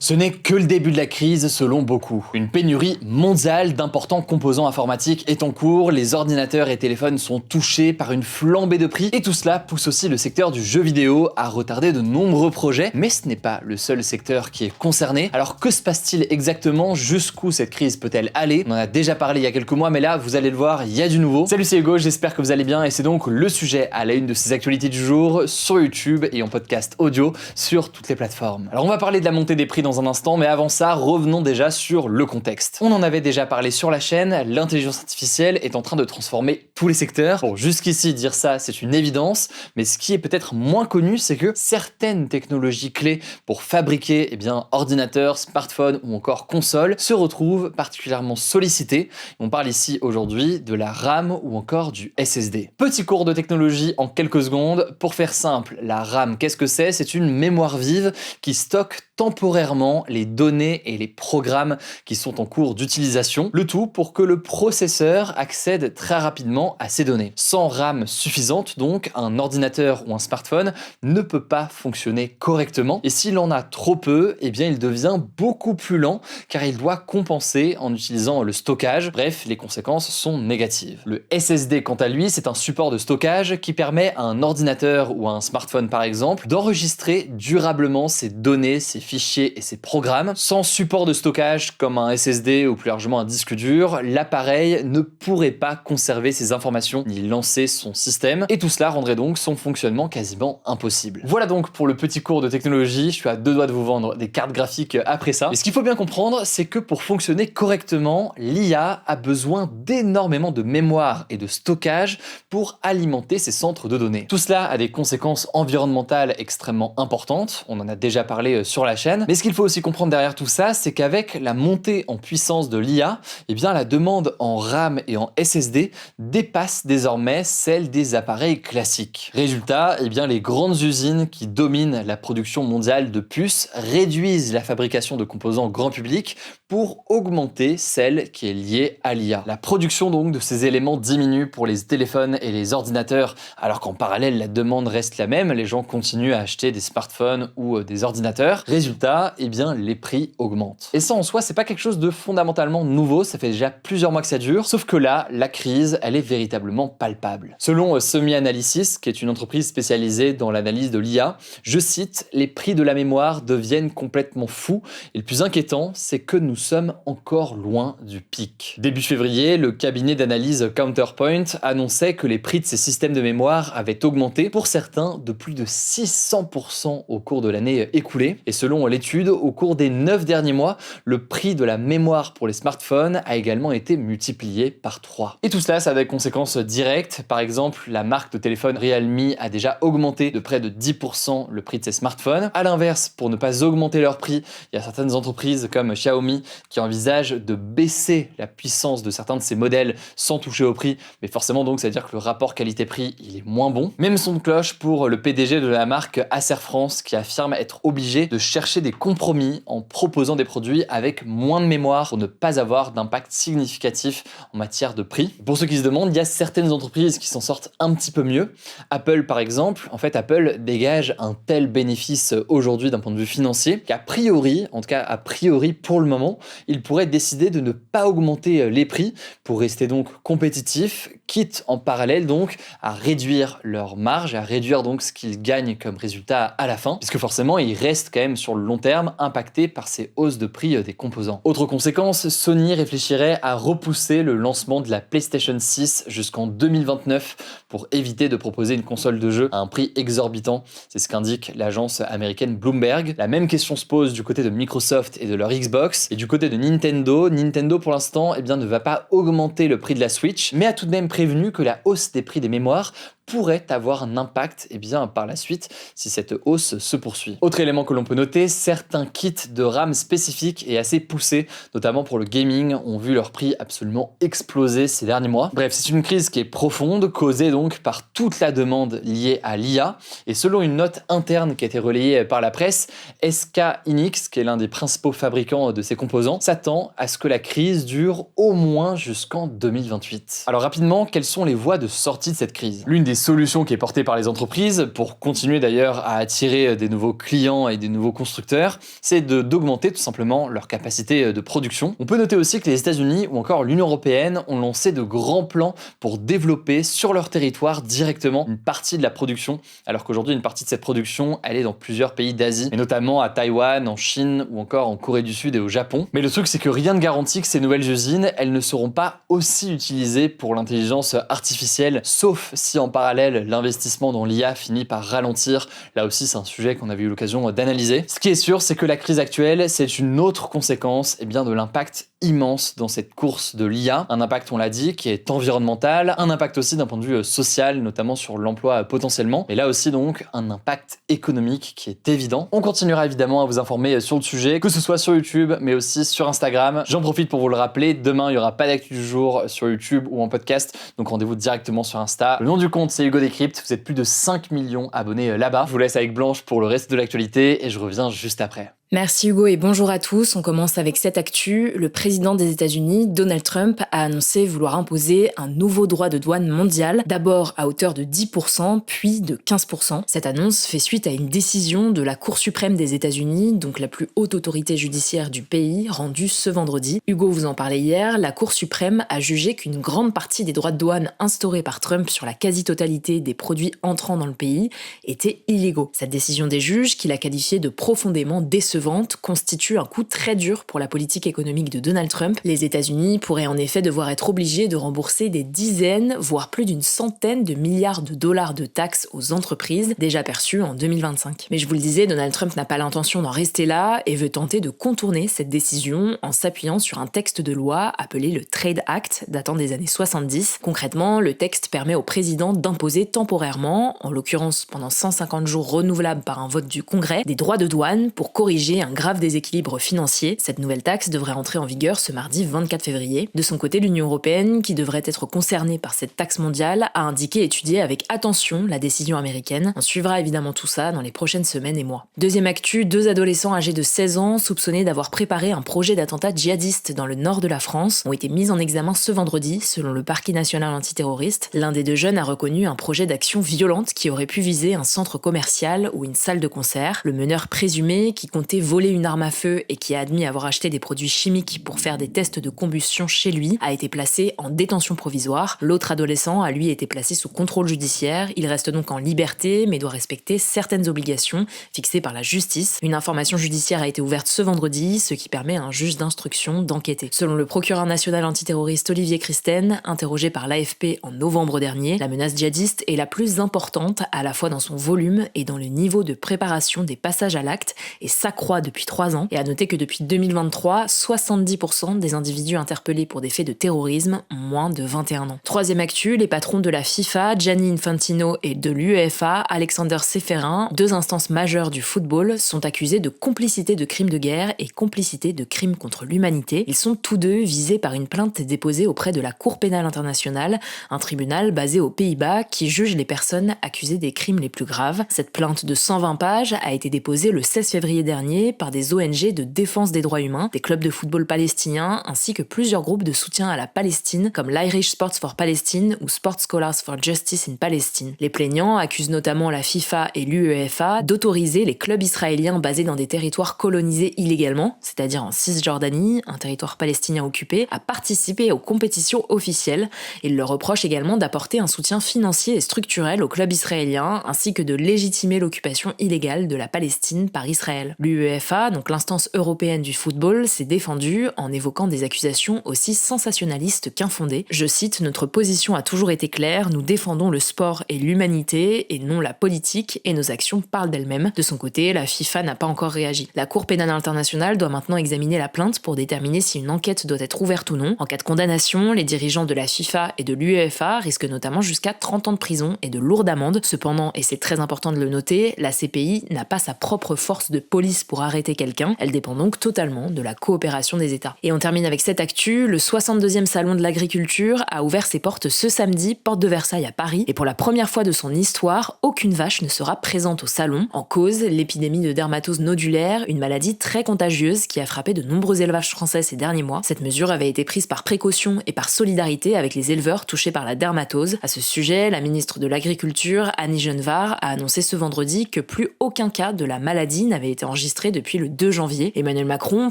Ce n'est que le début de la crise selon beaucoup. Une pénurie mondiale d'importants composants informatiques est en cours, les ordinateurs et téléphones sont touchés par une flambée de prix et tout cela pousse aussi le secteur du jeu vidéo à retarder de nombreux projets, mais ce n'est pas le seul secteur qui est concerné. Alors que se passe-t-il exactement? Jusqu'où cette crise peut-elle aller? On en a déjà parlé il y a quelques mois, mais là vous allez le voir, il y a du nouveau. Salut, c'est Hugo, j'espère que vous allez bien et c'est donc le sujet à la une de ces actualités du jour sur YouTube et en podcast audio sur toutes les plateformes. Alors on va parler de la montée des prix dans un instant, mais avant ça, revenons déjà sur le contexte. On en avait déjà parlé sur la chaîne, l'intelligence artificielle est en train de transformer tous les secteurs. Bon, jusqu'ici, dire ça, c'est une évidence, mais ce qui est peut-être moins connu, c'est que certaines technologies clés pour fabriquer ordinateurs, smartphones ou encore consoles se retrouvent particulièrement sollicitées. On parle ici aujourd'hui de la RAM ou encore du SSD. Petit cours de technologie en quelques secondes. Pour faire simple, la RAM, qu'est-ce que c'est? C'est une mémoire vive qui stocke temporairement les données et les programmes qui sont en cours d'utilisation, le tout pour que le processeur accède très rapidement à ces données. Sans RAM suffisante, donc, un ordinateur ou un smartphone ne peut pas fonctionner correctement, et s'il en a trop peu, eh bien il devient beaucoup plus lent, car il doit compenser en utilisant le stockage. Bref, les conséquences sont négatives. Le SSD, quant à lui, c'est un support de stockage qui permet à un ordinateur ou à un smartphone, par exemple, d'enregistrer durablement ses données, ses fichiers et ses programmes. Sans support de stockage comme un SSD ou plus largement un disque dur, l'appareil ne pourrait pas conserver ses informations ni lancer son système, et tout cela rendrait donc son fonctionnement quasiment impossible. Voilà donc pour le petit cours de technologie, je suis à deux doigts de vous vendre des cartes graphiques après ça. Mais ce qu'il faut bien comprendre, c'est que pour fonctionner correctement, l'IA a besoin d'énormément de mémoire et de stockage pour alimenter ses centres de données. Tout cela a des conséquences environnementales extrêmement importantes, on en a déjà parlé sur la chaîne, mais ce qu'il faut aussi comprendre derrière tout ça, c'est qu'avec la montée en puissance de l'IA, eh bien la demande en RAM et en SSD dépasse désormais celle des appareils classiques. Résultat, eh bien les grandes usines qui dominent la production mondiale de puces réduisent la fabrication de composants grand public pour augmenter celle qui est liée à l'IA. La production donc de ces éléments diminue pour les téléphones et les ordinateurs, alors qu'en parallèle la demande reste la même, les gens continuent à acheter des smartphones ou des ordinateurs. Résultat, eh bien les prix augmentent. Et ça en soi, c'est pas quelque chose de fondamentalement nouveau, ça fait déjà plusieurs mois que ça dure, sauf que là, la crise, elle est véritablement palpable. Selon SemiAnalysis, qui est une entreprise spécialisée dans l'analyse de l'IA, je cite, les prix de la mémoire deviennent complètement fous, et le plus inquiétant, c'est que nous sommes encore loin du pic. Début février, le cabinet d'analyse Counterpoint annonçait que les prix de ces systèmes de mémoire avaient augmenté, pour certains de plus de 600% au cours de l'année écoulée, et selon l'étude, au cours des 9 derniers mois, le prix de la mémoire pour les smartphones a également été multiplié par 3. Et tout cela, ça a des conséquences directes. Par exemple, la marque de téléphone Realme a déjà augmenté de près de 10% le prix de ses smartphones. À l'inverse, pour ne pas augmenter leur prix, il y a certaines entreprises comme Xiaomi qui envisagent de baisser la puissance de certains de ces modèles sans toucher au prix, mais forcément donc ça veut dire que le rapport qualité-prix il est moins bon. Même son de cloche pour le PDG de la marque Acer France qui affirme être obligé de chercher des compromis en proposant des produits avec moins de mémoire pour ne pas avoir d'impact significatif en matière de prix. Pour ceux qui se demandent, il y a certaines entreprises qui s'en sortent un petit peu mieux. Apple par exemple, en fait Apple dégage un tel bénéfice aujourd'hui d'un point de vue financier qu'à priori, en tout cas a priori pour le moment, il pourrait décider de ne pas augmenter les prix pour rester donc compétitif, quitte en parallèle donc à réduire leur marge, à réduire donc ce qu'ils gagnent comme résultat à la fin, puisque forcément ils restent quand même sur le long terme impactés par ces hausses de prix des composants. Autre conséquence, Sony réfléchirait à repousser le lancement de la PlayStation 6 jusqu'en 2029 pour éviter de proposer une console de jeu à un prix exorbitant. C'est ce qu'indique l'agence américaine Bloomberg. La même question se pose du côté de Microsoft et de leur Xbox, et du côté de Nintendo. Nintendo pour l'instant ne va pas augmenter le prix de la Switch, mais a tout de même prévenu que la hausse des prix des mémoires pourrait avoir un impact par la suite si cette hausse se poursuit. Autre élément que l'on peut noter, certains kits de RAM spécifiques et assez poussés, notamment pour le gaming, ont vu leur prix absolument exploser ces derniers mois. Bref, c'est une crise qui est profonde, causée donc par toute la demande liée à l'IA, et selon une note interne qui a été relayée par la presse, SK Hynix, qui est l'un des principaux fabricants de ces composants, s'attend à ce que la crise dure au moins jusqu'en 2028. Alors rapidement, quelles sont les voies de sortie de cette crise? L'une des solutions qui est portée par les entreprises, pour continuer d'ailleurs à attirer des nouveaux clients et des nouveaux constructeurs, c'est d'augmenter tout simplement leur capacité de production. On peut noter aussi que les États-Unis ou encore l'Union européenne ont lancé de grands plans pour développer sur leur territoire directement une partie de la production, alors qu'aujourd'hui une partie de cette production elle est dans plusieurs pays d'Asie, et notamment à Taïwan, en Chine ou encore en Corée du Sud et au Japon. Mais le truc c'est que rien ne garantit que ces nouvelles usines, elles ne seront pas aussi utilisées pour l'intelligence artificielle, sauf si en parallèle l'investissement dans l'IA finit par ralentir. Là aussi c'est un sujet qu'on avait eu l'occasion d'analyser. Ce qui est sûr, c'est que la crise actuelle, c'est une autre conséquence de l'impact immense dans cette course de l'IA. Un impact, on l'a dit, qui est environnemental, un impact aussi d'un point de vue social, notamment sur l'emploi potentiellement, et là aussi donc un impact économique qui est évident. On continuera évidemment à vous informer sur le sujet, que ce soit sur YouTube, mais aussi sur Instagram. J'en profite pour vous le rappeler, demain il n'y aura pas d'actu du jour sur YouTube ou en podcast, donc rendez-vous directement sur Insta. Le nom du compte c'est Hugo Décrypte, vous êtes plus de 5 millions abonnés là-bas. Je vous laisse avec Blanche pour le reste de l'actualité et je reviens juste après. Merci Hugo et bonjour à tous. On commence avec cette actu. Le président des États-Unis, Donald Trump, a annoncé vouloir imposer un nouveau droit de douane mondial, d'abord à hauteur de 10%, puis de 15%. Cette annonce fait suite à une décision de la Cour suprême des États-Unis, donc la plus haute autorité judiciaire du pays, rendue ce vendredi. Hugo vous en parlait hier, la Cour suprême a jugé qu'une grande partie des droits de douane instaurés par Trump sur la quasi-totalité des produits entrant dans le pays étaient illégaux. Cette décision des juges, qu'il a qualifiée de profondément décevante, constitue un coup très dur pour la politique économique de Donald Trump. Les États-Unis pourraient en effet devoir être obligés de rembourser des dizaines, voire plus d'une centaine de milliards de dollars de taxes aux entreprises, déjà perçues en 2025. Mais je vous le disais, Donald Trump n'a pas l'intention d'en rester là et veut tenter de contourner cette décision en s'appuyant sur un texte de loi appelé le Trade Act, datant des années 70. Concrètement, le texte permet au président d'imposer temporairement, en l'occurrence pendant 150 jours renouvelables par un vote du Congrès, des droits de douane pour corriger un grave déséquilibre financier. Cette nouvelle taxe devrait entrer en vigueur ce mardi 24 février. De son côté, l'Union européenne, qui devrait être concernée par cette taxe mondiale, a indiqué étudier avec attention la décision américaine. On suivra évidemment tout ça dans les prochaines semaines et mois. Deuxième actu, 2 adolescents âgés de 16 ans, soupçonnés d'avoir préparé un projet d'attentat djihadiste dans le nord de la France, ont été mis en examen ce vendredi, selon le parquet national antiterroriste. L'un des 2 jeunes a reconnu un projet d'action violente qui aurait pu viser un centre commercial ou une salle de concert. Le meneur présumé, qui comptait voler une arme à feu et qui a admis avoir acheté des produits chimiques pour faire des tests de combustion chez lui, a été placé en détention provisoire. L'autre adolescent a lui été placé sous contrôle judiciaire. Il reste donc en liberté mais doit respecter certaines obligations fixées par la justice. Une information judiciaire a été ouverte ce vendredi, ce qui permet à un juge d'instruction d'enquêter. Selon le procureur national antiterroriste Olivier Christen, interrogé par l'AFP en novembre dernier, la menace djihadiste est la plus importante à la fois dans son volume et dans le niveau de préparation des passages à l'acte et s'accroît depuis 3 ans, et à noter que depuis 2023, 70% des individus interpellés pour des faits de terrorisme ont moins de 21 ans. Troisième actu, les patrons de la FIFA, Gianni Infantino, et de l'UEFA, Alexander Seferin, 2 instances majeures du football, sont accusés de complicité de crimes de guerre et complicité de crimes contre l'humanité. Ils sont tous 2 visés par une plainte déposée auprès de la Cour pénale internationale, un tribunal basé aux Pays-Bas qui juge les personnes accusées des crimes les plus graves. Cette plainte de 120 pages a été déposée le 16 février dernier par des ONG de défense des droits humains, des clubs de football palestiniens, ainsi que plusieurs groupes de soutien à la Palestine, comme l'Irish Sports for Palestine ou Sports Scholars for Justice in Palestine. Les plaignants accusent notamment la FIFA et l'UEFA d'autoriser les clubs israéliens basés dans des territoires colonisés illégalement, c'est-à-dire en Cisjordanie, un territoire palestinien occupé, à participer aux compétitions officielles. Ils leur reprochent également d'apporter un soutien financier et structurel aux clubs israéliens, ainsi que de légitimer l'occupation illégale de la Palestine par Israël. L'UEFA, donc l'instance européenne du football, s'est défendue en évoquant des accusations aussi sensationnalistes qu'infondées. Je cite, « Notre position a toujours été claire, nous défendons le sport et l'humanité et non la politique et nos actions parlent d'elles-mêmes. » De son côté, la FIFA n'a pas encore réagi. La Cour pénale internationale doit maintenant examiner la plainte pour déterminer si une enquête doit être ouverte ou non. En cas de condamnation, les dirigeants de la FIFA et de l'UEFA risquent notamment jusqu'à 30 ans de prison et de lourdes amendes. Cependant, et c'est très important de le noter, la CPI n'a pas sa propre force de police pour arrêter quelqu'un. Elle dépend donc totalement de la coopération des États. Et on termine avec cette actu, le 62e salon de l'agriculture a ouvert ses portes ce samedi, porte de Versailles à Paris, et pour la première fois de son histoire, aucune vache ne sera présente au salon. En cause, l'épidémie de dermatose nodulaire, une maladie très contagieuse qui a frappé de nombreux élevages français ces derniers mois. Cette mesure avait été prise par précaution et par solidarité avec les éleveurs touchés par la dermatose. À ce sujet, la ministre de l'Agriculture, Annie Genevard, a annoncé ce vendredi que plus aucun cas de la maladie n'avait été enregistré depuis le 2 janvier. Emmanuel Macron,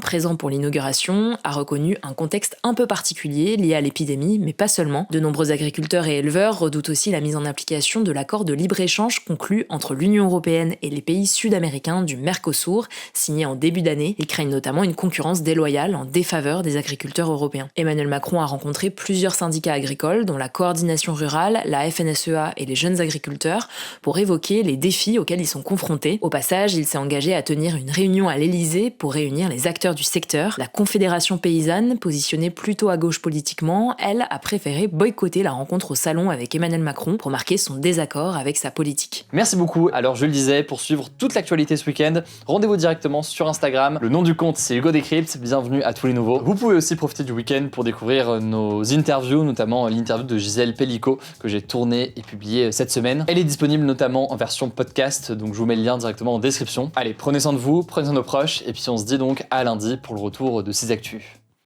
présent pour l'inauguration, a reconnu un contexte un peu particulier lié à l'épidémie, mais pas seulement. De nombreux agriculteurs et éleveurs redoutent aussi la mise en application de l'accord de libre-échange conclu entre l'Union européenne et les pays sud-américains du Mercosur, signé en début d'année. Ils craignent notamment une concurrence déloyale en défaveur des agriculteurs européens. Emmanuel Macron a rencontré plusieurs syndicats agricoles, dont la coordination rurale, la FNSEA et les jeunes agriculteurs, pour évoquer les défis auxquels ils sont confrontés. Au passage, il s'est engagé à tenir une réunion à l'Elysée pour réunir les acteurs du secteur. La Confédération paysanne, positionnée plutôt à gauche politiquement, elle a préféré boycotter la rencontre au salon avec Emmanuel Macron pour marquer son désaccord avec sa politique. Merci beaucoup. Alors je le disais, pour suivre toute l'actualité ce week-end, rendez-vous directement sur Instagram. Le nom du compte c'est Hugo Décrypte. Bienvenue à tous les nouveaux. Vous pouvez aussi profiter du week-end pour découvrir nos interviews, notamment l'interview de Gisèle Pellico que j'ai tournée et publiée cette semaine. Elle est disponible notamment en version podcast, donc je vous mets le lien directement en description. Allez, prenez soin de vous, prenez soin de nos proches, et puis on se dit donc à lundi pour le retour de ces actus.